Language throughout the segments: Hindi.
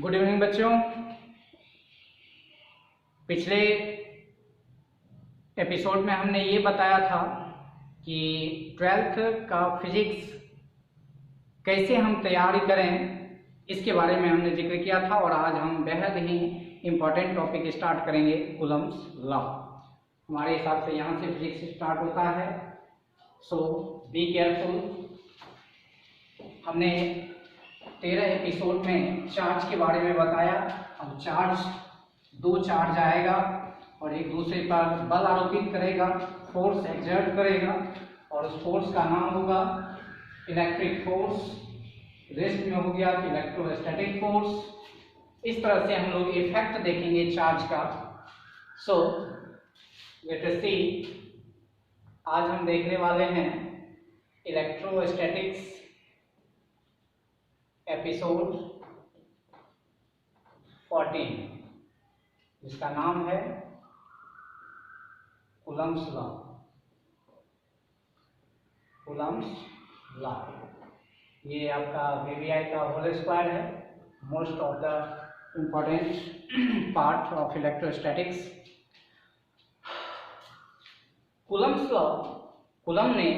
गुड इवनिंग बच्चों। पिछले एपिसोड में हमने ये बताया था कि 12th का फिजिक्स कैसे हम तैयारी करें, इसके बारे में हमने जिक्र किया था। और आज हम बेहद ही इम्पोर्टेंट टॉपिक स्टार्ट करेंगे, कूलम्ब्स लॉ। हमारे हिसाब से यहाँ से फिजिक्स स्टार्ट होता है, सो बी केयरफुल। हमने 13 एपिसोड में चार्ज के बारे में बताया। अब दो चार्ज आएगा और एक दूसरे पर बल आरोपित करेगा, फोर्स एक्सर्ट करेगा, और उस फोर्स का नाम होगा इलेक्ट्रिक फोर्स। रेस्ट में हो गया इलेक्ट्रोस्टैटिक फोर्स। इस तरह से हम लोग इफेक्ट देखेंगे चार्ज का। सो लेट अस सी, आज हम देखने वाले हैं इलेक्ट्रोस्टैटिक्स एपिसोड 14, जिसका नाम है कूलम्ब्स लॉ। कूलम्ब्स लॉ ये आपका VVI का होल स्क्वायर है, most of the important part of electrostatics. Coulomb's law, coulomb ने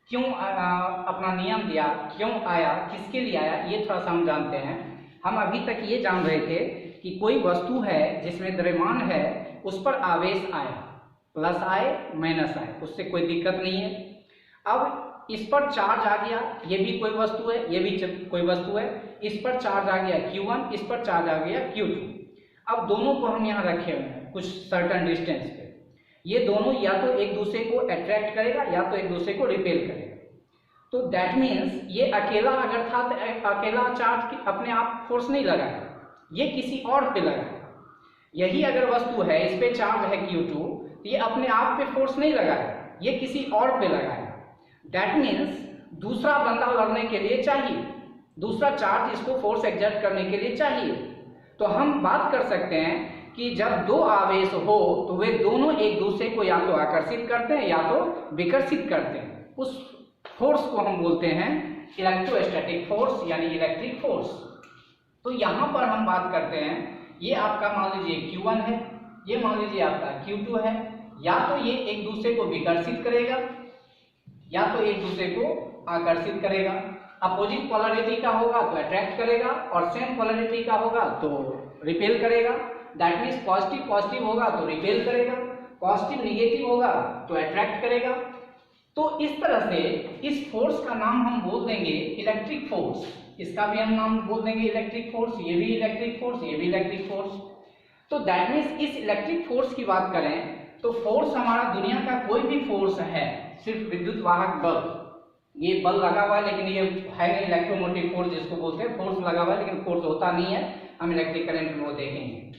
क्यों अपना नियम दिया, क्यों आया, किसके लिए आया, ये थोड़ा सा हम जानते हैं। हम अभी तक ये जान रहे थे कि कोई वस्तु है जिसमें द्रव्यमान है, उस पर आवेश आया, प्लस आए माइनस आए, उससे कोई दिक्कत नहीं है। अब इस पर चार्ज आ गया, ये भी कोई वस्तु है, ये भी कोई वस्तु है। इस पर चार्ज आ गया Q1, इस पर चार्ज आ गया Q2। अब दोनों को हम यहाँ रखे हुए हैं कुछ सर्टेन डिस्टेंस पे। ये दोनों या तो एक दूसरे को अट्रैक्ट करेगा या तो एक दूसरे को रिपेल करेगा। तो दैट मीन्स ये अकेला अगर था तो अकेला चार्ज अपने आप फोर्स नहीं लगाएगा, ये किसी और पे लगाएगा। यही अगर वस्तु है, इस पे चार्ज है Q2, तो ये अपने आप पे फोर्स नहीं लगाएगा, ये किसी और पे लगाएगा। दैट मीन्स दूसरा बंदा लड़ने के लिए चाहिए, दूसरा चार्ज इसको फोर्स एक्सर्ट करने के लिए चाहिए। तो हम बात कर सकते हैं कि जब दो आवेश हो तो वे दोनों एक दूसरे को या तो आकर्षित करते हैं या तो विकर्षित करते हैं। उस फोर्स को हम बोलते हैं इलेक्ट्रोस्टैटिक फोर्स, यानी इलेक्ट्रिक फोर्स। तो यहाँ पर हम बात करते हैं, ये आपका मान लीजिए Q1 है, ये मान लीजिए आपका Q2 है। या तो ये एक दूसरे को विकर्षित करेगा या तो एक दूसरे को आकर्षित करेगा। अपोजिट पोलैरिटी का होगा तो अट्रैक्ट करेगा, और सेम पोलैरिटी का होगा तो रिपेल करेगा। दैट मीन्स पॉजिटिव पॉजिटिव होगा तो रिपेल करेगा, पॉजिटिव निगेटिव होगा तो अट्रैक्ट करेगा। तो इस तरह से इस फोर्स का नाम हम बोल देंगे इलेक्ट्रिक फोर्स। इसका भी हम नाम बोल देंगे इलेक्ट्रिक फोर्स, ये भी इलेक्ट्रिक फोर्स, ये भी इलेक्ट्रिक फोर्स। तो दैट मीन्स इस इलेक्ट्रिक फोर्स की बात करें तो फोर्स हमारा दुनिया का कोई भी फोर्स है, सिर्फ विद्युत वाहक बल, ये बल लगा हुआ है, लेकिन ये है नहीं इलेक्ट्रोमोटिव फोर्स जिसको बोलते हैं। फोर्स लगा हुआ है लेकिन फोर्स होता नहीं है, हम इलेक्ट्रिक करंट में वो देखेंगे।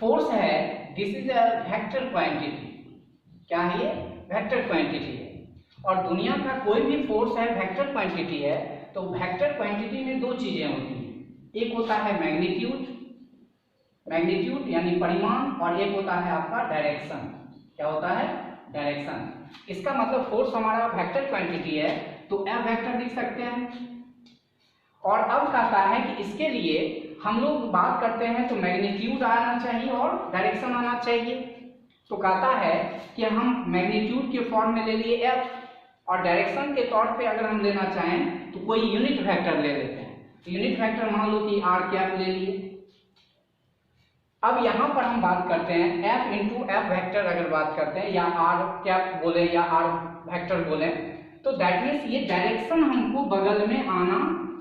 फोर्स है, this is a vector quantity. क्या है ये? वेक्टर क्वांटिटी है। और दुनिया का कोई भी फोर्स है, वेक्टर क्वांटिटी है। तो वेक्टर क्वांटिटी में दो चीजें होती हैं, एक होता है मैग्नीट्यूड, मैग्नीट्यूड यानी परिमाण, और एक होता है आपका डायरेक्शन। क्या होता है? डायरेक्शन। इसका मतलब फोर्स हमारा वेक्टर क्वांटिटी है तो F वेक्टर लिख सकते हैं। और अब कहता है कि इसके लिए हम लोग बात करते हैं तो मैग्नीट्यूड आना चाहिए और डायरेक्शन आना चाहिए। तो कहता है कि हम मैग्नीट्यूड के फॉर्म में ले लिए F, और डायरेक्शन के तौर पे अगर हम लेना चाहें तो कोई यूनिट वेक्टर ले लेते हैं। तो यूनिट वेक्टर मान लो कि r कैप ले लिए। अब यहाँ पर हम बात करते हैं F इंटू F वेक्टर अगर बात करते हैं, या r कैप बोले या r वेक्टर बोले, तो दैट मीन्स ये डायरेक्शन हमको बगल में आना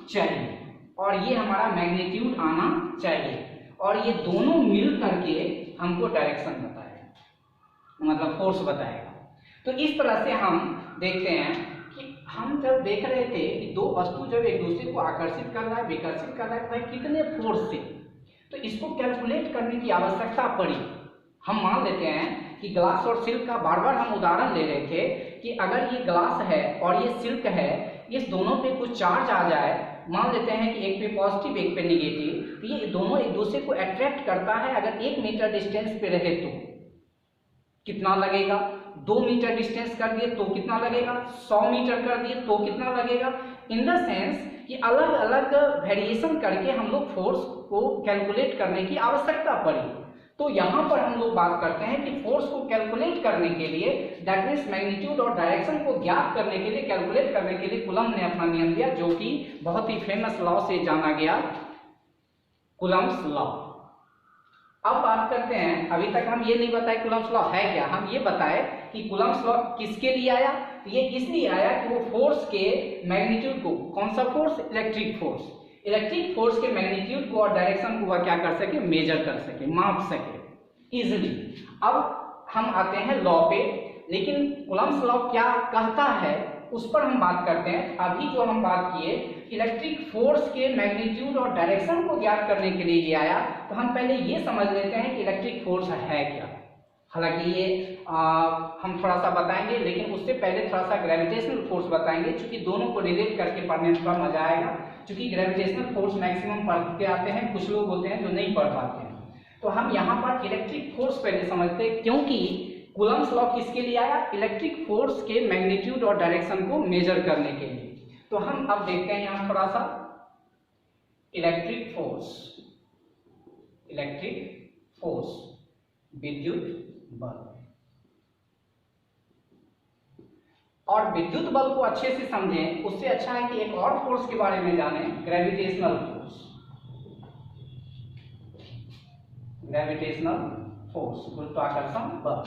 चाहिए और ये हमारा मैग्नीट्यूड आना चाहिए, और ये दोनों मिल करके हमको डायरेक्शन बताएगा, मतलब फोर्स बताएगा। तो इस तरह से हम देखते हैं कि हम जब देख रहे थे कि दो वस्तु जब एक दूसरे को आकर्षित कर रहा है, विकर्षित कर रहा है, भाई कितने फोर्स से, तो इसको कैलकुलेट करने की आवश्यकता पड़ी। हम मान लेते हैं कि ग्लास और सिल्क का बार बार हम उदाहरण ले रहे थे कि अगर ये ग्लास है और ये सिल्क है, इस दोनों पे कुछ चार्ज आ जाए, मान लेते हैं कि एक पे पॉजिटिव एक पे निगेटिव, तो ये दोनों एक दूसरे को अट्रैक्ट करता है। अगर 1 मीटर डिस्टेंस पे रहे तो कितना लगेगा, 2 मीटर डिस्टेंस कर दिए तो कितना लगेगा, 100 मीटर कर दिए तो कितना लगेगा। इन द सेंस कि अलग अलग वेरिएशन करके हम लोग फोर्स को कैलकुलेट करने की आवश्यकता पड़ी। तो यहाँ पर हम लोग बात करते हैं कि फोर्स को कैलकुलेट करने के लिए, दैट मीन्स मैग्नीट्यूड और डायरेक्शन को ज्ञात करने के लिए, कैलकुलेट करने के लिए कूलम्ब ने अपना नियम दिया, जो कि बहुत ही फेमस लॉ से जाना गया, कूलम्ब्स लॉ। अब बात करते हैं, अभी तक हम ये नहीं बताए कूलम्ब्स लॉ है क्या, हम ये बताए कि कूलम्ब्स लॉ किसके लिए आया। तो ये इसलिए आया कि वो फोर्स के मैग्नीट्यूड को, कौन सा force, electric force, electric force के मैग्नीट्यूड को और डायरेक्शन को वह क्या कर सके, मेजर कर सके, माप सके इजिली। अब हम आते हैं लॉ पे, लेकिन कूलम्ब्स लॉ क्या कहता है उस पर हम बात करते हैं। अभी जो हम बात किए इलेक्ट्रिक फोर्स के मैग्नीट्यूड और डायरेक्शन को ज्ञात करने के लिए ये आया, तो हम पहले ये समझ लेते हैं कि इलेक्ट्रिक फोर्स है क्या। हालांकि ये हम थोड़ा सा बताएंगे, लेकिन उससे पहले थोड़ा सा ग्रेविटेशनल फोर्स बताएंगे, क्योंकि दोनों को रिलेट करके पढ़ने में थोड़ा मजा आएगा। क्योंकि ग्रेविटेशनल फोर्स मैक्सिमम पढ़ते आते हैं, कुछ लोग होते हैं जो नहीं पढ़ पाते हैं। तो हम यहाँ पर इलेक्ट्रिक फोर्स पहले समझते हैं, क्योंकि कूलम्ब्स लॉ किसके लिए आया, इलेक्ट्रिक फोर्स के मैग्नीट्यूड और डायरेक्शन को मेजर करने के लिए। तो हम अब देखते हैं यहाँ थोड़ा सा इलेक्ट्रिक फोर्स, विद्युत बल। और विद्युत बल को अच्छे से समझें, उससे अच्छा है कि एक और फोर्स के बारे में जानें, ग्रेविटेशनल फोर्स, गुरुत्वाकर्षण बल।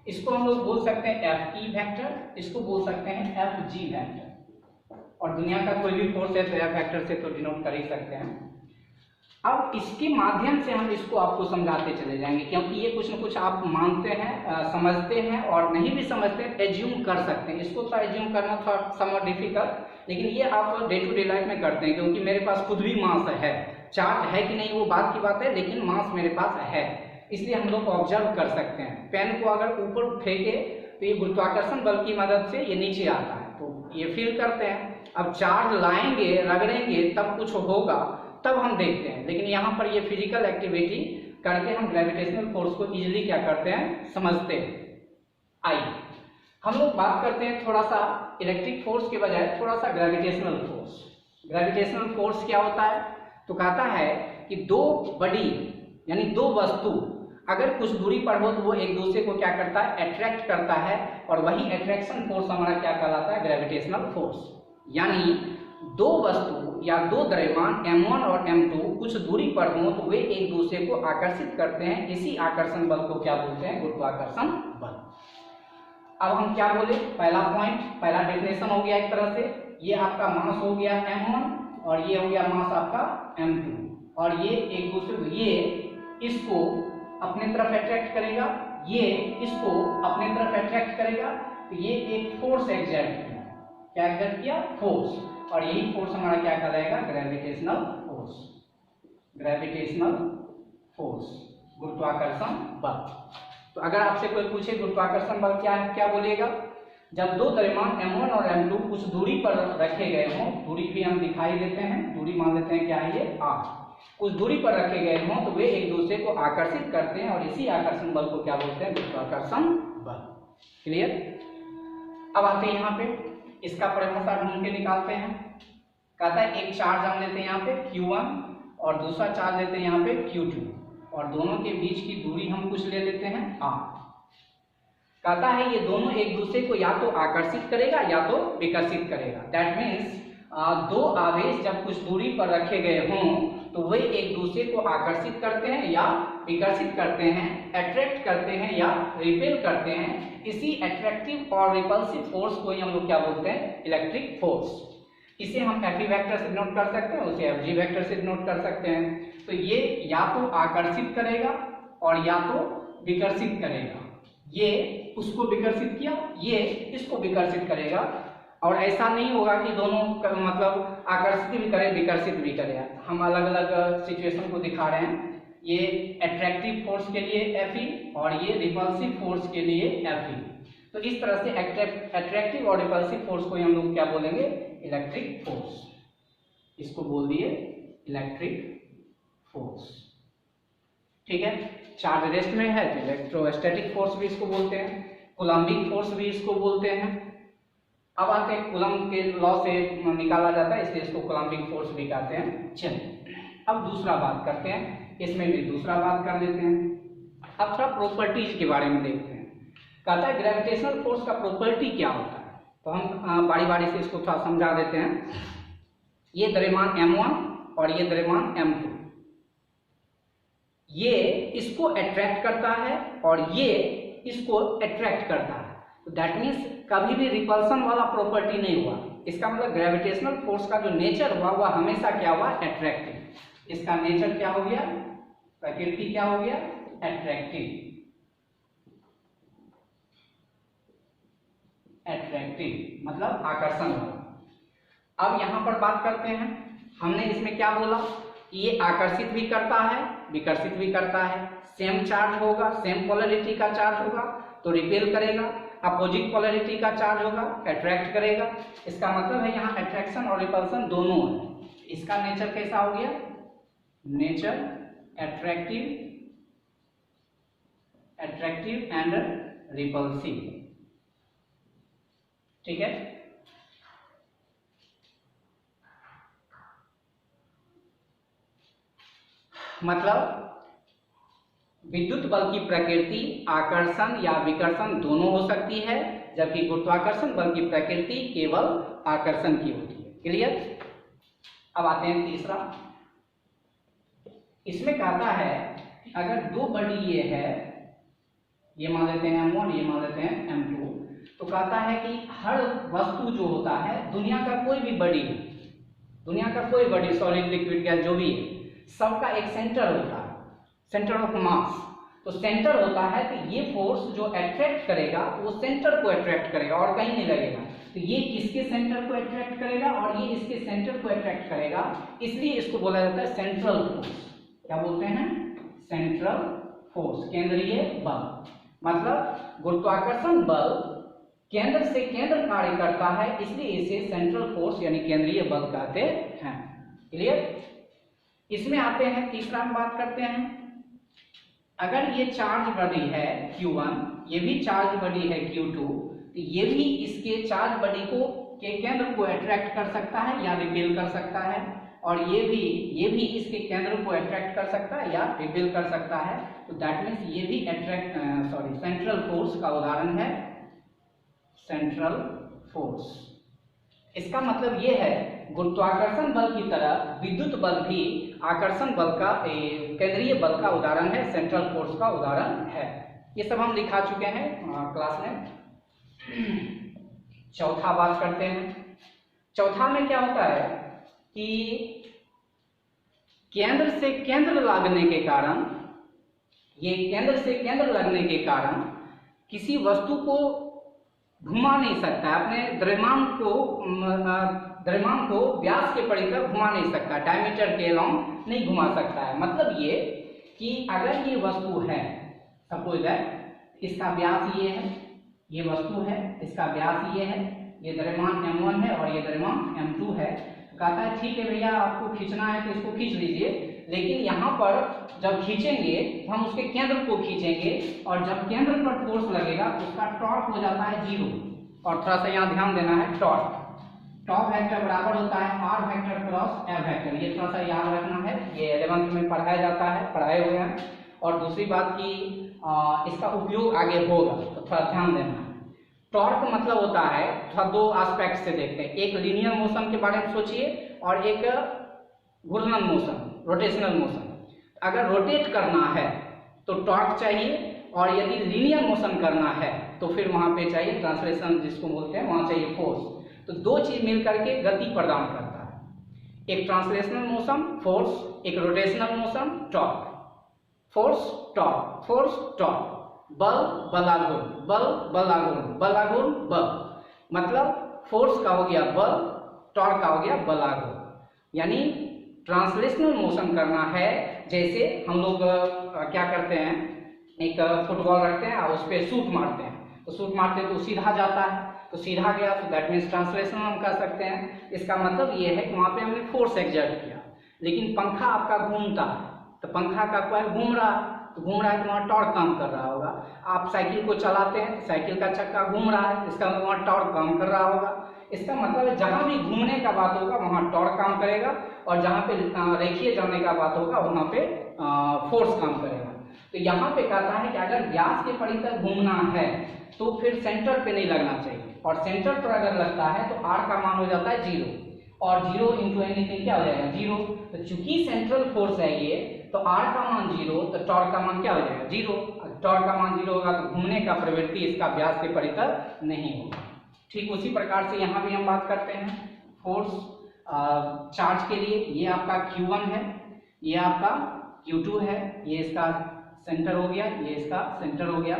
इसको हम लोग बोल सकते हैं Fe वेक्टर, इसको बोल सकते हैं Fg वेक्टर, और दुनिया का कोई भी फोर्स है तो F वेक्टर से तो डिनोट कर ही सकते हैं। अब इसके माध्यम से हम इसको आपको समझाते चले जाएंगे, क्योंकि ये कुछ न कुछ आप मानते हैं, समझते हैं, और नहीं भी समझते हैं एज्यूम कर सकते हैं। इसको तो एज्यूम करना थोड़ा समवट डिफिकल्ट, लेकिन ये आप डे टू डे लाइफ में करते हैं, क्योंकि मेरे पास खुद भी मास है, चार्ज है कि नहीं वो बात की बात है, लेकिन मास मेरे पास है, इसलिए हम लोग ऑब्जर्व कर सकते हैं। पेन को अगर ऊपर फेंके तो ये गुरुत्वाकर्षण बल की मदद से ये नीचे आता है, तो ये फील करते हैं। अब चार्ज लाएंगे, रगड़ेंगे, तब कुछ होगा, तब हम देखते हैं। लेकिन यहाँ पर ये फिजिकल एक्टिविटी करके हम ग्रेविटेशनल फोर्स को इजीली क्या करते हैं, समझते हैं। आइए हम लोग बात करते हैं थोड़ा सा इलेक्ट्रिक फोर्स के बजाय थोड़ा सा ग्रेविटेशनल फोर्स। ग्रेविटेशनल फोर्स क्या होता है, तो कहता है कि दो बॉडी यानी दो वस्तु अगर कुछ दूरी पर हो तो वो एक दूसरे को क्या करता है, अट्रैक्ट करता है, और वही अट्रैक्शन फोर्स हमारा क्या कहलाता है, ग्रेविटेशनल फोर्स। यानी दो वस्तु या दो द्रव्यमान m1 और m2 कुछ दूरी पर हो तो वे एक दूसरे को आकर्षित करते हैं, इसी आकर्षण बल को क्या बोलते हैं, गुरुत्वाकर्षण बल। अब हम क्या बोले, पहला पॉइंट, पहला डेफिनेशन हो गया एक तरह से, ये आपका मास हो गया m1 और ये हो गया मास आपका m2, और ये एक दूसरे को, ये इसको अपने तरफ अट्रैक्ट करेगा, ये इसको अपने तरफ अट्रैक्ट करेगा, तो ये एक फोर्स एग्जर्ट किया, क्या एग्जर्ट किया, फोर्स, और यही फोर्स हमारा क्या कहलाएगा, ग्रेविटेशनल फोर्स, गुरुत्वाकर्षण बल। तो अगर आपसे कोई पूछे गुरुत्वाकर्षण बल क्या है, क्या बोलिएगा, जब दो द्रव्यमान m1 और m2 कुछ दूरी पर रखे गए हों, दूरी भी हम दिखाई देते हैं, दूरी मान लेते हैं क्या है ये r, कुछ दूरी पर रखे गए हों तो वे एक दूसरे को आकर्षित करते हैं, और इसी आकर्षण बल को क्या बोलते हैं, गुरुत्वाकर्षण बल। क्लियर। अब आते हैं यहाँ पे, इसका परिभाषा ढूंढ के निकालते हैं। कहता है एक चार्ज हम लेते हैं यहाँ पे Q1 और दूसरा चार्ज लेते हैं यहाँ पे Q2, और दोनों के बीच की दूरी हम कुछ ले लेते हैं r। कहता है ये दोनों एक दूसरे को या तो आकर्षित करेगा या तो विकर्षित करेगा। दैट मीन्स दो आवेश जब कुछ दूरी पर रखे गए हों तो वे एक दूसरे को आकर्षित करते हैं या विकर्षित करते हैं, अट्रैक्ट करते हैं या रिपेल करते हैं। इसी अट्रैक्टिव और रिपल्सिव फोर्स को ही हम लोग क्या बोलते हैं, इलेक्ट्रिक फोर्स। इसे हम Fe वेक्टर से डिनोट कर सकते हैं, उसे Fg वेक्टर से डिनोट कर सकते हैं। तो ये या तो आकर्षित करेगा और या तो विकर्षित करेगा। ये उसको विकर्षित किया, ये इसको विकर्षित करेगा, और ऐसा नहीं होगा कि दोनों मतलब आकर्षित भी करे विकर्षित भी करे। हम अलग अलग सिचुएशन को दिखा रहे हैं। ये अट्रैक्टिव फोर्स के लिए Fe और ये रिपल्सिव फोर्स के लिए Fe। तो इस तरह से अट्रैक्टिव और रिपल्सिव फोर्स को हम लोग क्या बोलेंगे, इलेक्ट्रिक फोर्स। इसको बोल दिए इलेक्ट्रिक फोर्स। ठीक है। चार्ज रेस्ट में है तो इलेक्ट्रोस्टैटिक फोर्स भी इसको बोलते हैं, कूलम्बिक फोर्स भी इसको बोलते हैं। अब आते हैं कूलम के लॉ से निकाला जाता है, इसलिए इसको कूलम्बिक फोर्स भी कहते हैं। चलिए अब दूसरा बात करते हैं, इसमें भी दूसरा बात कर लेते हैं। अब थोड़ा प्रॉपर्टीज के बारे में देखते हैं। कहता है ग्रेविटेशनल फोर्स का प्रॉपर्टी क्या होता है, तो हम बारी बारी से इसको थोड़ा समझा देते हैं। ये द्रव्यमान m1 और ये द्रव्यमान m2, ये इसको अट्रैक्ट करता है और ये इसको अट्रैक्ट करता है, तो दैट मीन्स कभी भी रिपल्सन वाला प्रॉपर्टी नहीं हुआ। इसका मतलब ग्रेविटेशनल फोर्स का जो नेचर हुआ वह हमेशा क्या हुआ, अट्रैक्टिव। इसका नेचर क्या हो गया, प्रकृति क्या हो गया, अट्रैक्टिव। अट्रैक्टिव मतलब आकर्षण वाला। अब यहां पर बात करते हैं, हमने इसमें क्या बोला, ये आकर्षित भी करता है विकर्षित भी करता है। सेम चार्ज होगा, सेम पोलैरिटी का चार्ज होगा तो रिपेल करेगा, अपोजिट पोलैरिटी का चार्ज होगा अट्रैक्ट करेगा। इसका मतलब है यहाँ अट्रैक्शन और रिपल्सन दोनों है। इसका नेचर कैसा हो गया, nature attractive, attractive and repulsive. ठीक है, मतलब विद्युत बल की प्रकृति आकर्षण या विकर्षण दोनों हो सकती है, जबकि गुरुत्वाकर्षण बल की प्रकृति केवल आकर्षण की होती है। क्लियर। अब आते हैं तीसरा, इसमें कहता है अगर दो बॉडी ये है, ये मान लेते हैं m1 ये मान लेते हैं m2, तो कहता है कि हर वस्तु जो होता है, दुनिया का कोई भी बॉडी, दुनिया का कोई बॉडी सॉलिड लिक्विड गैस जो भी है, सबका एक सेंटर होता है, सेंटर ऑफ मास। तो सेंटर होता है तो ये फोर्स जो अट्रैक्ट करेगा वो सेंटर को अट्रैक्ट करेगा और कहीं नहीं लगेगा। तो ये किसके सेंटर को अट्रैक्ट करेगा और ये इसके सेंटर को अट्रैक्ट करेगा, इसलिए इसको बोला जाता है सेंट्रल फोर्स। क्या बोलते हैं, सेंट्रल फोर्स, केंद्रीय बल। मतलब गुरुत्वाकर्षण बल केंद्र से केंद्र कार्य करता है, इसलिए इसे सेंट्रल फोर्स यानी केंद्रीय बल कहते हैं। क्लियर। इसमें आते हैं, तीसरा हम बात करते हैं, अगर ये चार्ज बॉडी है Q1, ये भी चार्ज बॉडी है Q2, तो ये भी इसके चार्ज बॉडी को के केंद्र को अट्रैक्ट कर सकता है या रिपेल कर सकता है, और ये भी इसके केंद्र को अट्रैक्ट कर सकता है या रिपेल कर सकता है। तो दैट मीन्स ये भी सेंट्रल फोर्स का उदाहरण है, सेंट्रल फोर्स। इसका मतलब ये है गुरुत्वाकर्षण बल की तरह विद्युत बल भी आकर्षण बल का केंद्रीय बल का उदाहरण है, सेंट्रल फोर्स का उदाहरण है। ये सब हम दिखा चुके हैं क्लास में। चौथा बात करते हैं। चौथा में क्या होता है कि केंद्र से केंद्र लगने के कारण, ये केंद्र से केंद्र लगने के कारण किसी वस्तु को घुमा नहीं सकता है, अपने द्रव्यमान को व्यास के परिधि घुमा नहीं सकता, डायमीटर के अलोंग नहीं घुमा सकता है। मतलब ये कि अगर ये वस्तु है, सपोज है इसका व्यास ये है, ये वस्तु है इसका व्यास ये है, ये द्रव्यमान m1 है और ये द्रव्यमान m2 है, तो कहता है ठीक है भैया आपको खींचना है तो इसको खींच लीजिए, लेकिन यहाँ पर जब खींचेंगे तो हम उसके केंद्र को खींचेंगे और जब केंद्र पर फोर्स लगेगा तो उसका टॉर्क हो जाता है 0। और थोड़ा सा यहाँ ध्यान देना है, टॉर्क वेक्टर बराबर होता है r vector cross f vector. ये थोड़ा सा याद रखना है, ये 11th में पढ़ाया जाता है, पढ़ाए हुए हैं। और दूसरी बात कि इसका उपयोग आगे होगा तो थोड़ा ध्यान देना है। टॉर्क मतलब होता है, थोड़ा दो एस्पेक्ट से देखते हैं, एक लीनियर मोशन के बारे में सोचिए और एक घूर्णन मोशन, रोटेशनल मोशन। अगर रोटेट करना है तो टॉर्क चाहिए, और यदि लीनियर मोशन करना है तो फिर वहां पे चाहिए ट्रांसलेशन जिसको बोलते हैं, वहां चाहिए फोर्स। तो दो चीज मिल करके गति प्रदान करता है, एक ट्रांसलेशनल मोशन फोर्स, एक rotational motion torque. Force torque, force torque, बल बलागुण, बल बलागुण, बलागुण बल। मतलब फोर्स का हो गया बल, टॉर्क का हो गया बलागुण। यानी ट्रांसलेशनल मोशन करना है, जैसे हम लोग क्या करते हैं, एक फुटबॉल रखते हैं और उस पर शूट मारते हैं, तो शूट मारते हैं तो सीधा जाता है, तो सीधा गया तो दैट मीन्स ट्रांसलेशन हम कर सकते हैं। इसका मतलब ये है कि वहां पे हमने फोर्स एक्सर्ट किया। लेकिन पंखा आपका घूमता है तो पंखा का कॉइल घूम रहा, तो घूम रहा है तो वहाँ टॉर्क काम कर रहा होगा। आप साइकिल को चलाते हैं तो साइकिल का चक्का घूम रहा है, इसका मतलब वहाँ टॉर्क काम कर रहा होगा। इसका मतलब है जहाँ भी घूमने का बात होगा वहाँ टॉर्क काम करेगा, और जहाँ पे रेखीय जाने का बात होगा वहाँ पे फोर्स काम करेगा। तो यहाँ पे कहता है कि अगर व्यास के परितः घूमना है तो फिर सेंटर पे नहीं लगना चाहिए, और सेंटर पर अगर लगता है तो r का मान हो जाता है 0, और 0 इंटू एनीथिंग क्या हो जाएगा 0। तो चूंकि सेंट्रल फोर्स है ये, तो r का मान 0, तो टॉर्क का मान क्या हो जाएगा 0। टॉर्क का मान 0 होगा तो घूमने का प्रवृत्ति इसका व्यास के परितः नहीं होगा। ठीक उसी प्रकार से यहाँ भी हम बात करते हैं फोर्स चार्ज के लिए। ये आपका Q1 है, ये आपका Q2 है, ये इसका सेंटर हो गया, ये इसका सेंटर हो गया।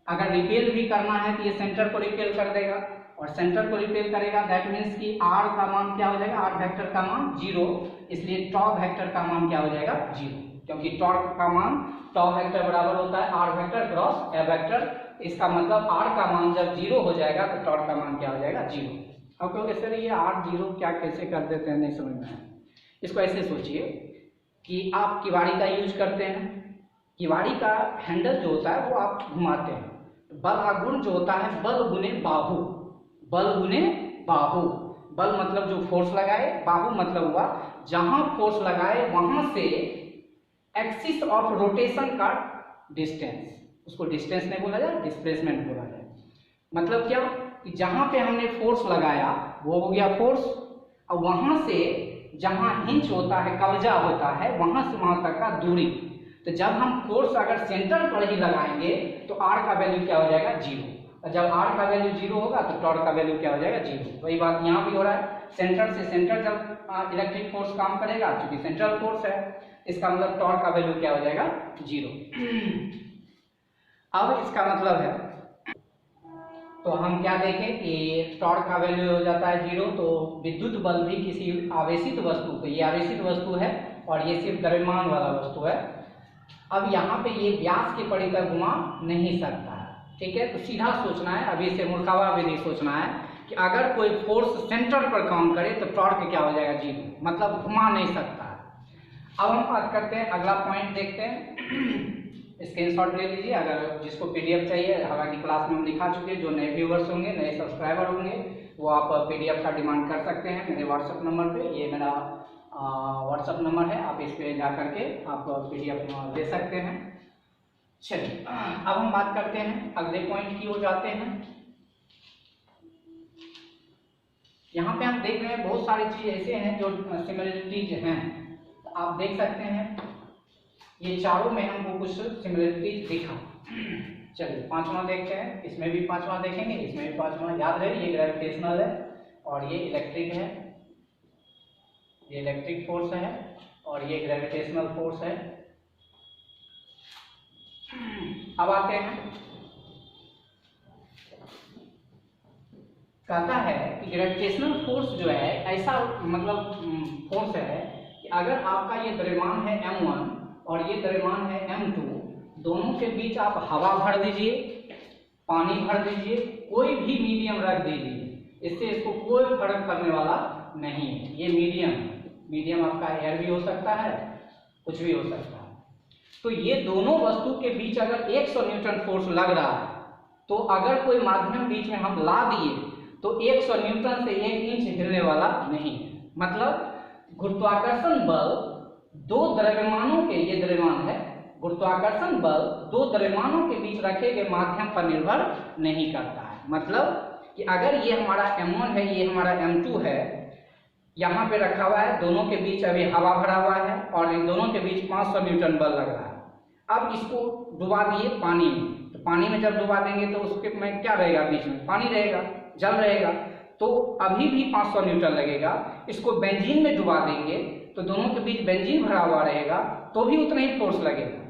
अगर रिपेल भी करना है तो ये सेंटर को रिपेल कर देगा, और सेंटर को रिपेल करेगा, दैट मीन्स कि r का मान क्या हो जाएगा, r वेक्टर का मान 0, इसलिए टॉर्क वेक्टर का मान क्या हो जाएगा 0, क्योंकि टॉर्क का मान टॉर्क वेक्टर बराबर होता है r vector cross a vector. इसका मतलब r का मान जब 0 हो जाएगा तो टॉर्क का मान क्या हो जाएगा 0। अब कहोगे सर ये r 0 क्या कैसे कर देते हैं, नहीं समझ में आया। इसको ऐसे सोचिए कि आप किवाड़ी का यूज करते हैं, किवाड़ी का हैंडल जो होता है वो आप घुमाते हैं, बल आगुण जो होता है बल गुने बाहु, बल गुने बाहु। बल मतलब जो फोर्स लगाए, बाहु मतलब हुआ जहां फोर्स लगाए वहां से एक्सिस ऑफ रोटेशन का डिस्टेंस, उसको डिस्टेंस नहीं बोला जाए, डिस्प्लेसमेंट बोला जाए। मतलब क्या कि जहां पे हमने फोर्स लगाया वो हो गया फोर्स, और वहां से जहां हिंच होता है, कब्जा होता है, वहां से वहां तक का दूरी। तो जब हम फोर्स अगर सेंटर पर ही लगाएंगे तो r का वैल्यू क्या हो जाएगा 0, और जब r का वैल्यू 0 होगा तो टॉर्क का वैल्यू क्या हो जाएगा 0। वही बात यहाँ भी हो रहा है, सेंटर से सेंटर जब इलेक्ट्रिक फोर्स काम करेगा, क्योंकि सेंट्रल फोर्स है, इसका मतलब टॉर्क का वैल्यू क्या हो जाएगा 0। अब इसका मतलब है, तो हम क्या देखें कि टॉर्क का वैल्यू हो जाता है 0, तो विद्युत बल भी किसी आवेशित वस्तु को, ये आवेशित वस्तु है और ये सिर्फ द्रव्यमान वाला वस्तु है, अब यहाँ पे ये व्यास के परितः घुमा नहीं सकता है। ठीक है, तो सीधा सोचना है, अभी से मूर्खावा विधि सोचना है कि अगर कोई फोर्स सेंटर पर काम करे तो टॉर्क क्या हो जाएगा 0, मतलब घुमा नहीं सकता है। अब हम बात करते हैं, अगला पॉइंट देखते हैं, स्क्रीनशॉट ले लीजिए अगर जिसको पीडीएफ चाहिए। हालांकि क्लास में हम दिखा चुके हैं, जो नए व्यूवर्स होंगे, नए सब्सक्राइबर होंगे, वो आप पीडीएफ का डिमांड कर सकते हैं मेरे व्हाट्सएप नंबर पे। ये मेरा व्हाट्सएप नंबर है, आप इस पे जा करके आप पीडीएफ ले सकते हैं। चलिए अब हम बात करते हैं अगले पॉइंट की ओर जाते हैं। यहाँ पे हम देख रहे हैं बहुत सारी चीज ऐसे हैं जो सिमिलरिटीज हैं, तो आप देख सकते हैं ये चारों में हमको कुछ सिमिलरिटीज दिखा। चलिए पांचवा देखते हैं, इसमें भी पांचवा देखेंगे, इसमें भी पांचवा। याद रहे ये ग्रेविटेशनल है और ये इलेक्ट्रिक है, ये इलेक्ट्रिक फोर्स है और ये ग्रेविटेशनल फोर्स है। अब आते हैं, कहता है कि ग्रेविटेशनल फोर्स जो है ऐसा मतलब फोर्स है कि अगर आपका ये द्रव्यमान है m1 और ये द्रव्यमान है m2, दोनों के बीच आप हवा भर दीजिए, पानी भर दीजिए, कोई भी मीडियम रख दीजिए, इससे इसको कोई फर्क पड़ने वाला नहीं है। ये मीडियम है, मीडियम आपका एयर भी हो सकता है, कुछ भी हो सकता है। तो ये दोनों वस्तु के बीच अगर 100 न्यूटन फोर्स लग रहा है, तो अगर कोई माध्यम बीच में हम ला दिए तो 100 न्यूटन से 1 इंच हिलने वाला नहीं है। मतलब गुरुत्वाकर्षण बल दो द्रव्यमानों के, ये द्रव्यमान है, गुरुत्वाकर्षण बल दो द्रव्यमानों के बीच रखे गए माध्यम पर निर्भर नहीं करता है। मतलब कि अगर ये हमारा m1 है, ये हमारा m2 है, यहाँ पे रखा हुआ है, दोनों के बीच अभी हवा भरा हुआ है और इन दोनों के बीच 500 न्यूटन बल लग रहा है। अब इसको डुबा दिए पानी में, तो पानी में जब डुबा देंगे तो उसके में क्या रहेगा, बीच में पानी रहेगा, जल रहेगा, तो अभी भी 500 न्यूटन लगेगा। इसको बेंजीन में डुबा देंगे तो दोनों के बीच बेंजीन भरा हुआ रहेगा, तो भी उतना ही फोर्स लगेगा।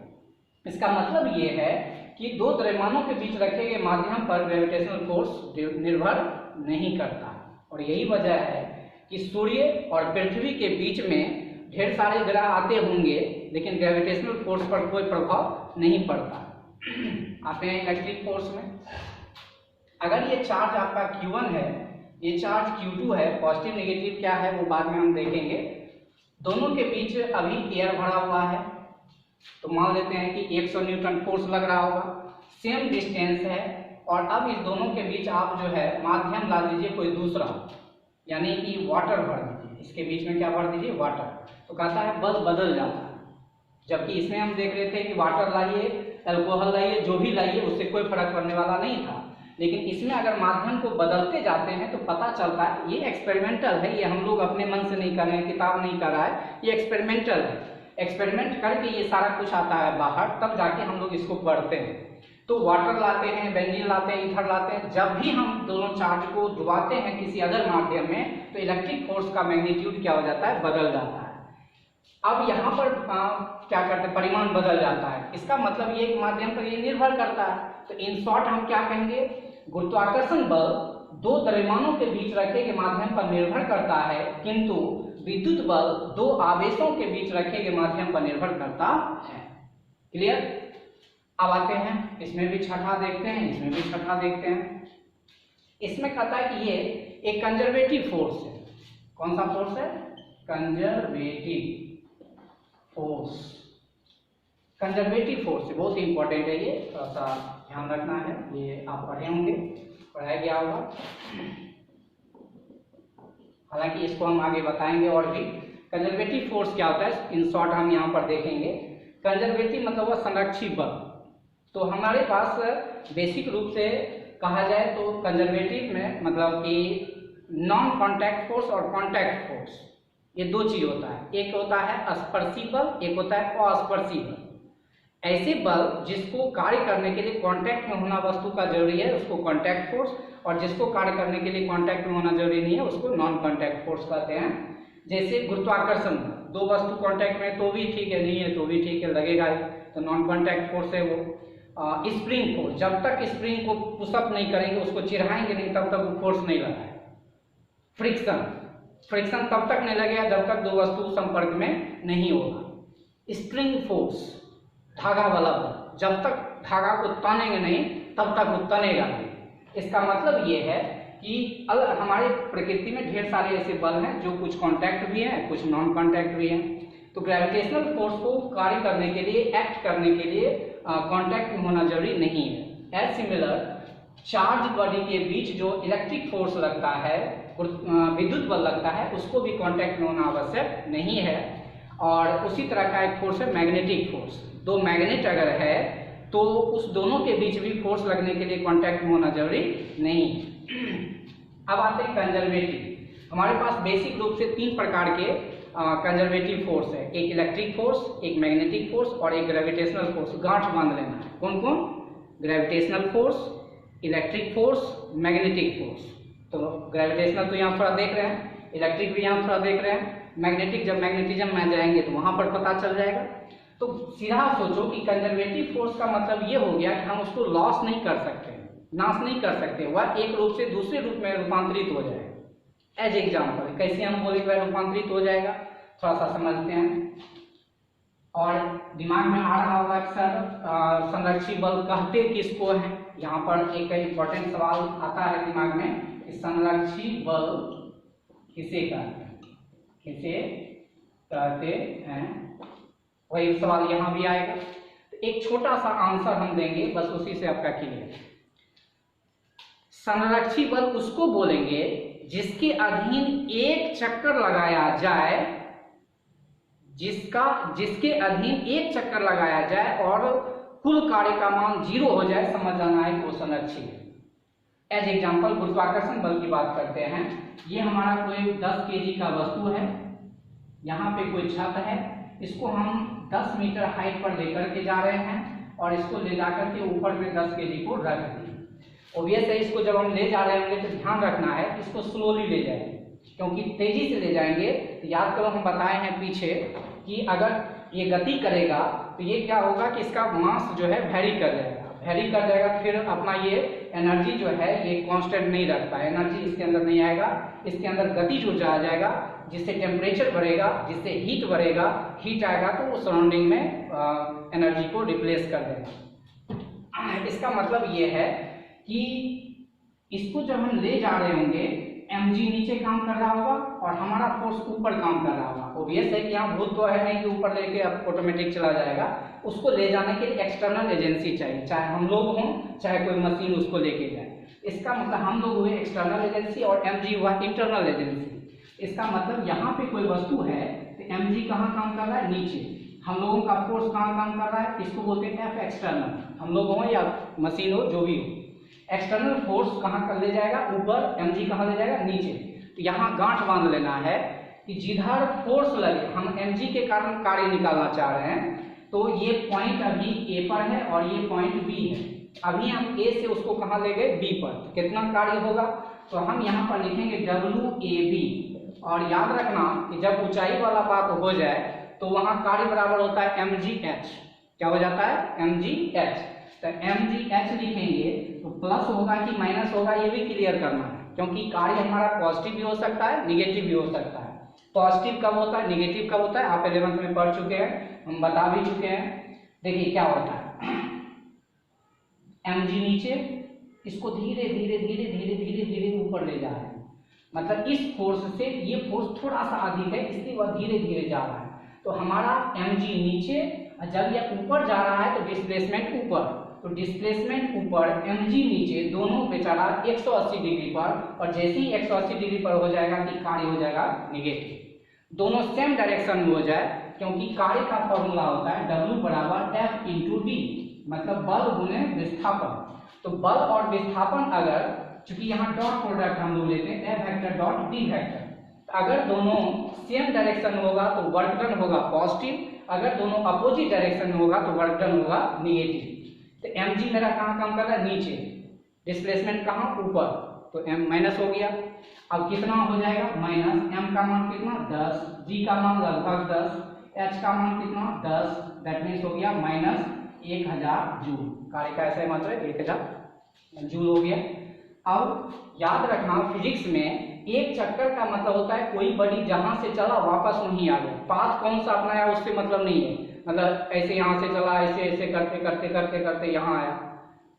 इसका मतलब ये है कि दो द्रव्यमानों के बीच रखे गए माध्यम पर ग्रेविटेशनल फोर्स निर्भर नहीं करता, और यही वजह है कि सूर्य और पृथ्वी के बीच में ढेर सारे ग्रह आते होंगे लेकिन ग्रेविटेशनल फोर्स पर कोई प्रभाव नहीं पड़ता। आते हैं इलेक्ट्रिक फोर्स में, अगर ये चार्ज आपका Q1 है, ये चार्ज Q2 है, पॉजिटिव नेगेटिव क्या है वो बाद में हम देखेंगे। दोनों के बीच अभी एयर भरा हुआ है, तो मान लेते हैं कि 100 न्यूटन फोर्स लग रहा होगा, सेम डिस्टेंस है, और अब इस दोनों के बीच आप जो है माध्यम ला दीजिए कोई दूसरा, यानी कि वाटर भर दीजिए, इसके बीच में क्या भर दीजिए, वाटर। तो कहता है बल बदल जाता है। जबकि इसमें हम देख रहे थे कि वाटर लाइए, अल्कोहल लाइए, जो भी लाइए उससे कोई फर्क पड़ने वाला नहीं था। लेकिन इसमें अगर माध्यम को बदलते जाते हैं तो पता चलता है, ये एक्सपेरिमेंटल है, ये हम लोग अपने मन से नहीं कर रहे हैं, किताब नहीं कर रहा है, ये एक्सपेरिमेंटल है। एक्सपेरिमेंट करके ये सारा कुछ आता है बाहर, तब जाके हम लोग इसको पढ़ते हैं। तो वाटर लाते हैं, बेंजीन लाते हैं, ईथर लाते हैं, जब भी हम दोनों चार्ज को डुबाते हैं किसी अदर माध्यम में तो इलेक्ट्रिक फोर्स का मैग्नीट्यूड क्या हो जाता है, बदल जाता है। अब यहाँ पर क्या करते हैं, परिमाण बदल जाता है। इसका मतलब ये कि माध्यम पर ये निर्भर करता है। तो इन शॉर्ट हम क्या कहेंगे, गुरुत्वाकर्षण बल दो द्रव्यमानों के बीच रखे के माध्यम पर निर्भर करता है, किंतु विद्युत बल दो आवेशों के बीच रखे के माध्यम पर निर्भर करता है। क्लियर? अब आते हैं, इसमें भी छठा देखते हैं, इसमें भी छठा देखते हैं। इसमें कहता है कि ये एक कंजर्वेटिव फोर्स है। कौन सा फोर्स है? Conservative force. कंजर्वेटिव फोर्स बहुत इंपॉर्टेंट है, ये थोड़ा सा ध्यान रखना है, ये आप पढ़े होंगे, पढ़ाया गया होगा, हालांकि इसको हम आगे बताएंगे। और भी कंजर्वेटिव फोर्स क्या होता है, इन शॉर्ट हम यहाँ पर देखेंगे। कंजर्वेटिव मतलब वह संरक्षित बल। तो हमारे पास बेसिक रूप से कहा जाए तो कंजर्वेटिव में मतलब कि नॉन कॉन्टैक्ट फोर्स और कॉन्टैक्ट फोर्स, ये दो चीज होता है। एक होता है स्पर्शी बल, एक होता है अस्पर्शी बल। ऐसे बल जिसको कार्य करने के लिए कांटेक्ट में होना वस्तु का जरूरी है उसको कांटेक्ट फोर्स, और जिसको कार्य करने के लिए कांटेक्ट में होना जरूरी नहीं है उसको नॉन कांटेक्ट फोर्स कहते हैं। जैसे गुरुत्वाकर्षण, दो वस्तु कांटेक्ट में तो भी ठीक है, नहीं है तो भी ठीक है, लगेगा ही, तो नॉन कांटेक्ट फोर्स है वो। स्प्रिंग फोर्स, जब तक स्प्रिंग को पुशअप नहीं करेंगे, उसको चिढ़ाएंगे नहीं, तब तक वो फोर्स नहीं लगा है। फ्रिक्शन, फ्रिक्शन तब तक नहीं लगेगा जब तक दो वस्तु संपर्क में नहीं होगा। स्प्रिंग फोर्स, धागा वाला बल, जब तक धागा को तानेंगे नहीं तब तक वो तनेगा नहीं। इसका मतलब ये है कि हमारे प्रकृति में ढेर सारे ऐसे बल हैं जो कुछ कांटेक्ट भी हैं, कुछ नॉन कांटेक्ट भी हैं। तो ग्रेविटेशनल फोर्स को कार्य करने के लिए, एक्ट करने के लिए कांटेक्ट में होना जरूरी नहीं है। एज सिमिलर, चार्ज बॉडी के बीच जो इलेक्ट्रिक फोर्स लगता है, विद्युत बल लगता है, उसको भी कांटेक्ट में होना आवश्यक नहीं है। और उसी तरह का एक फोर्स है मैग्नेटिक फोर्स। दो मैग्नेट अगर है तो उस दोनों के बीच भी फोर्स लगने के लिए कांटेक्ट में होना जरूरी नहीं है। अब आते हैं कंजर्वेटिव। हमारे पास बेसिक रूप से तीन प्रकार के कंजर्वेटिव फोर्स है, एक इलेक्ट्रिक फोर्स, एक मैग्नेटिक फोर्स और एक ग्रेविटेशनल फोर्स। गांठ बांध लेना है, कौन कौन? Gravitational force, electric force, magnetic force. तो ग्रेविटेशनल तो यहाँ थोड़ा देख रहे हैं, इलेक्ट्रिक भी यहाँ थोड़ा देख रहे हैं, मैग्नेटिक जब मैग्नेटिज्म में जाएंगे तो वहां पर पता चल जाएगा। तो सीधा सोचो कि कंजर्वेटिव फोर्स का मतलब ये हो गया कि हम उसको लॉस नहीं कर सकते, नाश नहीं कर सकते, वह एक रूप से दूसरे रूप में रूपांतरित हो जाएगा। एज एग्जाम्पल कैसे हम बोले वह रूपांतरित हो जाएगा, थोड़ा सा समझते हैं। और दिमाग में आ रहा होगा सर संरक्षित बल कहते किसको है? यहाँ पर एक इंपॉर्टेंट सवाल आता है दिमाग में कि संरक्षित बल किसे कहते हैं, किसे कहते हैं? वही सवाल यहाँ भी आएगा। तो एक छोटा सा आंसर हम देंगे, बस उसी से आपका क्लियर। संरक्षित बल उसको बोलेंगे जिसके अधीन एक चक्कर लगाया जाए, जिसके अधीन एक चक्कर लगाया जाए और कुल कार्य का मान 0 हो जाए, समझ जाना है वो संरक्षित है। एज एग्जाम्पल गुरुत्वाकर्षण बल की बात करते हैं। ये हमारा कोई 10 केजी का वस्तु है, यहाँ पे कोई छत है, इसको हम 10 मीटर हाइट पर लेकर के जा रहे हैं और इसको ले जाकर के ऊपर में 10 केजी को रख दिए। ऑब्वियस है इसको जब हम ले जा रहे होंगे तो ध्यान रखना है इसको स्लोली ले जाएंगे, क्योंकि तेजी से ले जाएंगे तो याद करो हम बताए हैं पीछे कि अगर ये गति करेगा तो ये क्या होगा कि इसका मास जो है वेरी कर जाएगा, फिर अपना ये एनर्जी जो है ये कांस्टेंट नहीं रखता, एनर्जी इसके अंदर नहीं आएगा, इसके अंदर गति जो आ जाएगा, जिससे टेम्परेचर बढ़ेगा, जिससे हीट बढ़ेगा, हीट आएगा तो वो सराउंडिंग में एनर्जी को रिप्लेस कर देगा। इसका मतलब ये है कि इसको जब हम ले जा रहे होंगे mg नीचे काम कर रहा होगा और हमारा फोर्स ऊपर काम कर रहा होगा। ऑब्वियस है कि यहाँ भूत तो है नहीं कि ऊपर लेके अब ऑटोमेटिक चला जाएगा, उसको ले जाने के लिए एक्सटर्नल एजेंसी चाहिए, चाहे हम लोग हों चाहे कोई मशीन उसको लेके जाए। इसका मतलब हम लोग हुए एक्सटर्नल एजेंसी और mg हुआ इंटरनल एजेंसी। इसका मतलब यहाँ पे कोई वस्तु है तो mg कहाँ काम कर रहा है, नीचे। हम लोगों का फोर्स कहाँ काम कर रहा है, इसको बोलते हैं F एक्सटर्नल, हम लोग हो या मशीन हो जो भी हो। एक्सटर्नल फोर्स कहाँ कर ले जाएगा, ऊपर, mg कहाँ ले जाएगा, नीचे। तो यहाँ गांठ बांध लेना है कि जिधर फोर्स लगे, हम mg के कारण कार्य निकालना चाह रहे हैं, तो ये पॉइंट अभी A पर है और ये पॉइंट B है। अभी हम A से उसको कहाँ ले गए, B पर, तो कितना कार्य होगा, तो हम यहाँ पर लिखेंगे WAB। और याद रखना कि जब ऊंचाई वाला बात हो जाए तो वहाँ कार्य बराबर होता है mgh। क्या हो जाता है, mgh। तो mgh लिखेंगे तो प्लस होगा कि माइनस होगा ये भी क्लियर करना है, क्योंकि कार्य हमारा पॉजिटिव भी हो सकता है, निगेटिव भी हो सकता है। पॉजिटिव कब होता है, निगेटिव कब होता है, आप 11th में पढ़ चुके हैं, हम बता भी चुके हैं। देखिए क्या होता है, mg नीचे, इसको धीरे धीरे धीरे धीरे धीरे धीरे ऊपर ले जा रहे हैं, मतलब इस फोर्स से ये फोर्स थोड़ा सा अधिक है इसलिए वह धीरे धीरे जा रहा है। तो हमारा mg नीचे, जब यह ऊपर जा रहा है तो डिस्प्लेसमेंट ऊपर, तो डिस्प्लेसमेंट ऊपर mg नीचे, दोनों बेचारा 180 डिग्री पर, और जैसे ही 180 डिग्री पर हो जाएगा कि कार्य हो जाएगा निगेटिव। दोनों सेम डायरेक्शन में हो जाए, क्योंकि कार्य का फॉर्मूला होता है W बराबर F इंटू D, मतलब बल गुने विस्थापन। तो बल और विस्थापन अगर, चूंकि यहाँ डॉट प्रोडक्ट हम लोग लेते हैं F vector dot D vector, अगर दोनों सेम डायरेक्शन में होगा तो वर्क डन होगा पॉजिटिव, अगर दोनों अपोजिट डायरेक्शन में होगा तो वर्क डन होगा निगेटिव। तो mg मेरा कहाँ काम कर रहा है, नीचे, डिस्प्लेसमेंट कहाँ, ऊपर, तो m माइनस हो गया। अब कितना हो जाएगा, माइनस m का मान कितना 10, g का मान लगभग 10, h का मान कितना 10, दैट मीन्स हो गया माइनस 1000 जूल। कार्य का ऐसा मात्रा 1000 जूल हो गया। अब याद रखना फिजिक्स में एक चक्कर का मतलब होता है कोई बॉडी जहां से चला वापस नहीं आ गया। पाथ कौन सा अपनाया उससे मतलब नहीं है, मतलब ऐसे यहाँ से चला, ऐसे ऐसे करते करते करते करते यहाँ आया,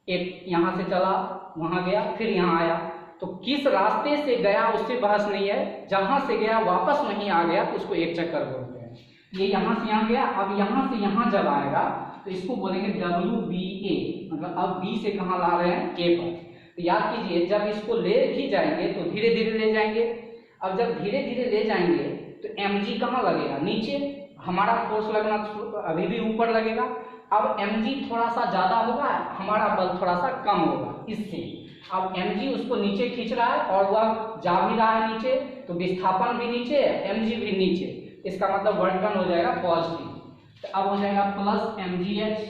एक यहाँ से चला वहां गया फिर यहाँ आया, तो किस रास्ते से गया उससे बहस नहीं है, जहां से गया वापस नहीं आ गया तो उसको एक चक्कर बोलते हैं। ये यहाँ से यहाँ गया, अब यहाँ से यहाँ जब आएगा तो इसको बोलेंगे WBA, मतलब अब B से कहाँ ला रहे हैं, A पर। तो याद कीजिए जब इसको ले भी जाएंगे तो धीरे धीरे ले जाएंगे, अब जब धीरे धीरे ले जाएंगे तो mg कहाँ लगेगा, नीचे, हमारा फोर्स लगना अभी भी ऊपर लगेगा। अब mg थोड़ा सा ज्यादा होगा, हमारा बल थोड़ा सा कम होगा इससे। अब mg उसको नीचे खींच रहा है और वह जा भी रहा है नीचे, तो विस्थापन भी नीचे, mg भी नीचे, इसका मतलब वर्क डन हो जाएगा पॉजिटिव। तो अब हो जाएगा प्लस mgh,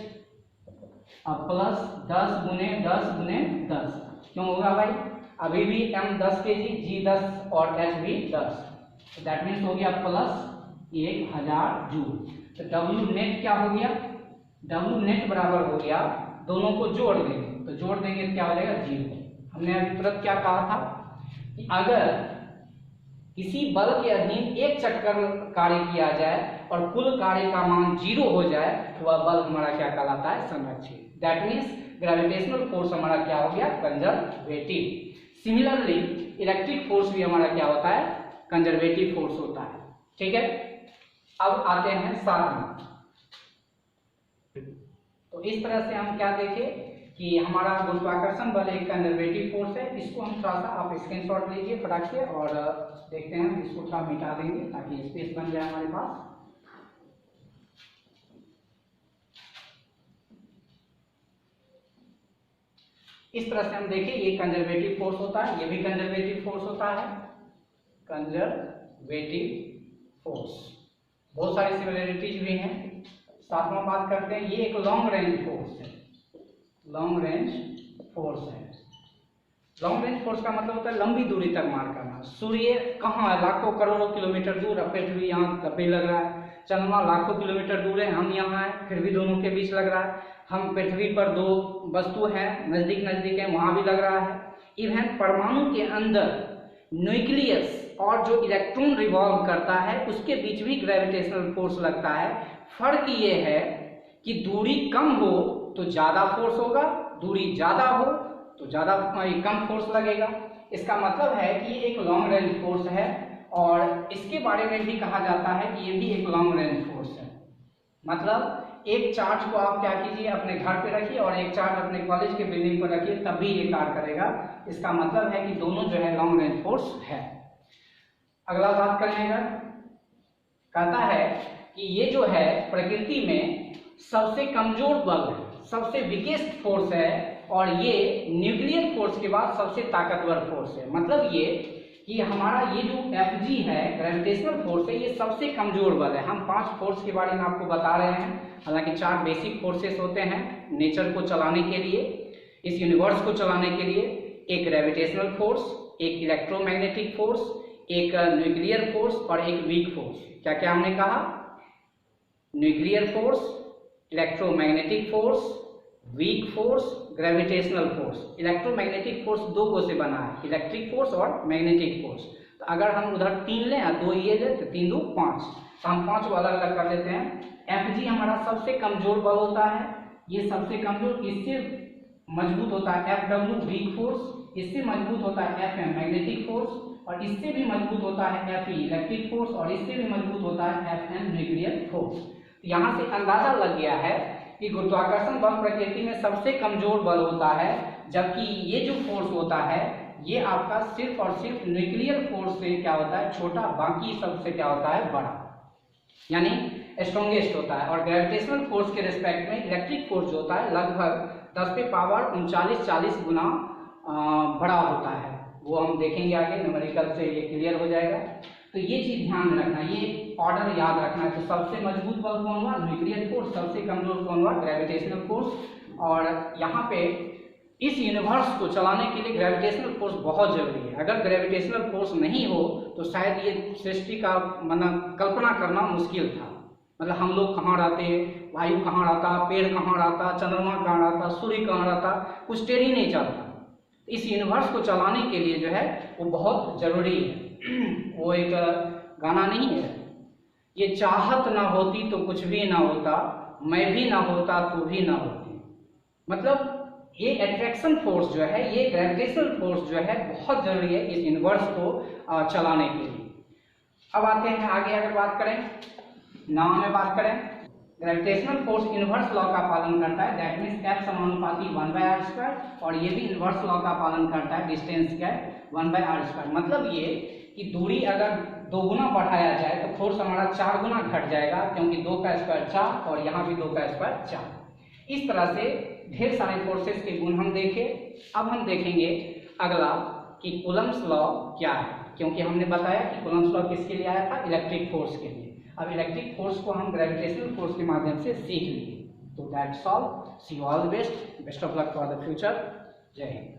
अब प्लस 10 गुने 10 गुने 10, क्यों होगा भाई, अभी भी m 10 kg, g 10 और h भी 10, तो दैट मीन्स हो गया प्लस 1000 जूल। तो W नेट क्या हो गया, W नेट बराबर हो गया, दोनों को जोड़ देंगे, तो जोड़ देंगे क्या हो जाएगा 0। हमने अभी तुरंत क्या कहा था कि अगर किसी बल के अधीन एक चक्कर कार्य किया जाए और कुल कार्य का मान 0 हो जाए तो वह बल हमारा क्या कहलाता है, संरक्षित। दैट मीन्स ग्रेविटेशनल फोर्स हमारा क्या हो गया, कंजर्वेटिव। सिमिलरली इलेक्ट्रिक फोर्स भी हमारा क्या होता है, कंजर्वेटिव फोर्स होता है। ठीक है, अब आते हैं 7 में। तो इस तरह से हम क्या देखें कि हमारा गुरुत्वाकर्षण बल एक कंजर्वेटिव फोर्स है। इसको हम थोड़ा सा आप स्क्रीनशॉट लीजिए फटाक से और देखते हैं, इसको थोड़ा मिटा देंगे ताकि स्पेस बन जाए हमारे पास। इस तरह से हम देखें, ये कंजर्वेटिव फोर्स होता है, ये भी कंजर्वेटिव फोर्स होता है, कंजर्वेटिव फोर्स। बहुत सारी सिमिलरिटीज भी हैं। 7वां बात करते हैं, ये एक लॉन्ग रेंज फोर्स है, लॉन्ग रेंज फोर्स है। लॉन्ग रेंज फोर्स का मतलब होता है लंबी दूरी तक मार करना। सूर्य कहाँ है, लाखों करोड़ों किलोमीटर दूर, पृथ्वी यहाँ तब भी लग रहा है। चंद्रमा लाखों किलोमीटर दूर है, हम यहाँ हैं, फिर भी दोनों के बीच लग रहा है। हम पृथ्वी पर दो वस्तु हैं, नजदीक नजदीक है, वहां भी लग रहा है। इवन परमाणु के अंदर न्यूक्लियस और जो इलेक्ट्रॉन रिवॉल्व करता है उसके बीच भी ग्रेविटेशनल फोर्स लगता है। फर्क ये है कि दूरी कम हो तो ज्यादा फोर्स होगा, दूरी ज्यादा हो तो ज्यादा कम फोर्स लगेगा। इसका मतलब है कि ये एक लॉन्ग रेंज फोर्स है, और इसके बारे में भी कहा जाता है कि ये भी एक लॉन्ग रेंज फोर्स है। मतलब एक चार्ज को आप क्या कीजिए, अपने घर पे रखिए और एक चार्ज अपने कॉलेज के बिल्डिंग पर रखिए, तब भी ये कार्य करेगा। इसका मतलब है कि दोनों जो है लॉन्ग रेंज फोर्स है। अगला बात करेंगे, कहता है कि ये जो है प्रकृति में सबसे कमजोर बल है, सबसे वीकेस्ट फोर्स है, और ये न्यूक्लियर फोर्स के बाद सबसे ताकतवर फोर्स है। मतलब ये कि हमारा ये जो Fg है, ग्रेविटेशनल फोर्स है, ये सबसे कमजोर बल है। हम 5 फोर्स के बारे में आपको बता रहे हैं, हालांकि 4 बेसिक फोर्सेस होते हैं नेचर को चलाने के लिए, इस यूनिवर्स को चलाने के लिए। एक ग्रेविटेशनल फोर्स, एक इलेक्ट्रोमैग्नेटिक फोर्स, एक न्यूक्लियर फोर्स और एक वीक फोर्स। क्या क्या हमने कहा? Nuclear force, electromagnetic force, weak force, gravitational force. Electromagnetic force 2 को से बना है, इलेक्ट्रिक फोर्स और मैग्नेटिक फोर्स। तो अगर हम उधर 3 लें और 2 ये लें तो 3 2 5, तो हम 5 को अलग अलग कर देते हैं। Fg हमारा सबसे कमजोर बल होता है, ये सबसे कमजोर। इससे मजबूत होता है Fw वीक फोर्स, इससे मजबूत होता है Fm मैग्नेटिक फोर्स, और इससे भी मजबूत होता है Fe इलेक्ट्रिक फोर्स, और इससे भी मजबूत होता है Fn न्यूक्लियर फोर्स। यहाँ से अंदाजा लग गया है कि गुरुत्वाकर्षण बल प्रकृति में सबसे कमजोर बल होता है, जबकि ये जो फोर्स होता है ये आपका सिर्फ और सिर्फ न्यूक्लियर फोर्स से क्या होता है, छोटा, बाकी सबसे क्या होता है, बड़ा, यानी स्ट्रॉन्गेस्ट होता है। और ग्रेविटेशनल फोर्स के रिस्पेक्ट में इलेक्ट्रिक फोर्स जो होता है लगभग 10 पे पावर 39-40 गुना बड़ा होता है। वो हम देखेंगे आगे, न्यूमेरिकल से ये क्लियर हो जाएगा। तो ये चीज ध्यान में रखना, ये ऑर्डर याद रखना है। तो सबसे मजबूत बल कौन हुआ? Nuclear force. सबसे कमजोर कौन हुआ? Gravitational force. और यहाँ पे इस यूनिवर्स को चलाने के लिए ग्रेविटेशनल फोर्स बहुत जरूरी है। अगर ग्रेविटेशनल फोर्स नहीं हो तो शायद ये सृष्टि का मतलब कल्पना करना मुश्किल था। मतलब हम लोग कहाँ रहते, वायु कहाँ रहता, पेड़ कहाँ रहता, चंद्रमा कहाँ रहता, सूर्य कहाँ रहता, कुछ टेर ही नहीं चलता। इस यूनिवर्स को चलाने के लिए जो है वो बहुत जरूरी है। वो एक गाना नहीं है, ये चाहत ना होती तो कुछ भी ना होता, मैं भी ना होता तो भी ना होती। मतलब ये अट्रैक्शन फोर्स जो है, ये ग्रेविटेशनल फोर्स जो है बहुत जरूरी है इस यूनिवर्स को चलाने के लिए। अब आते हैं आगे, अगर बात करें नाम में बात करें, ग्रेविटेशनल फोर्स इनवर्स लॉ का पालन करता है, दैट मीन्स F समानुपाती 1/r², और ये भी इनवर्स लॉ का पालन करता है, डिस्टेंस क्या है 1/r²। मतलब ये कि दूरी अगर 2 गुना बढ़ाया जाए तो फोर्स हमारा 4 गुना घट जाएगा, क्योंकि 2 का स्क्वायर 4 और यहाँ भी 2 का स्क्वायर 4। इस तरह से ढेर सारे फोर्सेस के गुण हम देखे। अब हम देखेंगे अगला कि कूलम्ब्स लॉ क्या है, क्योंकि हमने बताया कि कूलम्ब्स लॉ किसके लिए आया था? इलेक्ट्रिक फोर्स के लिए। अब इलेक्ट्रिक फोर्स को हम ग्रेविटेशनल फोर्स के माध्यम से सीख लिए। तो that's all, see you all the best, best of luck for the future. जय हिंद।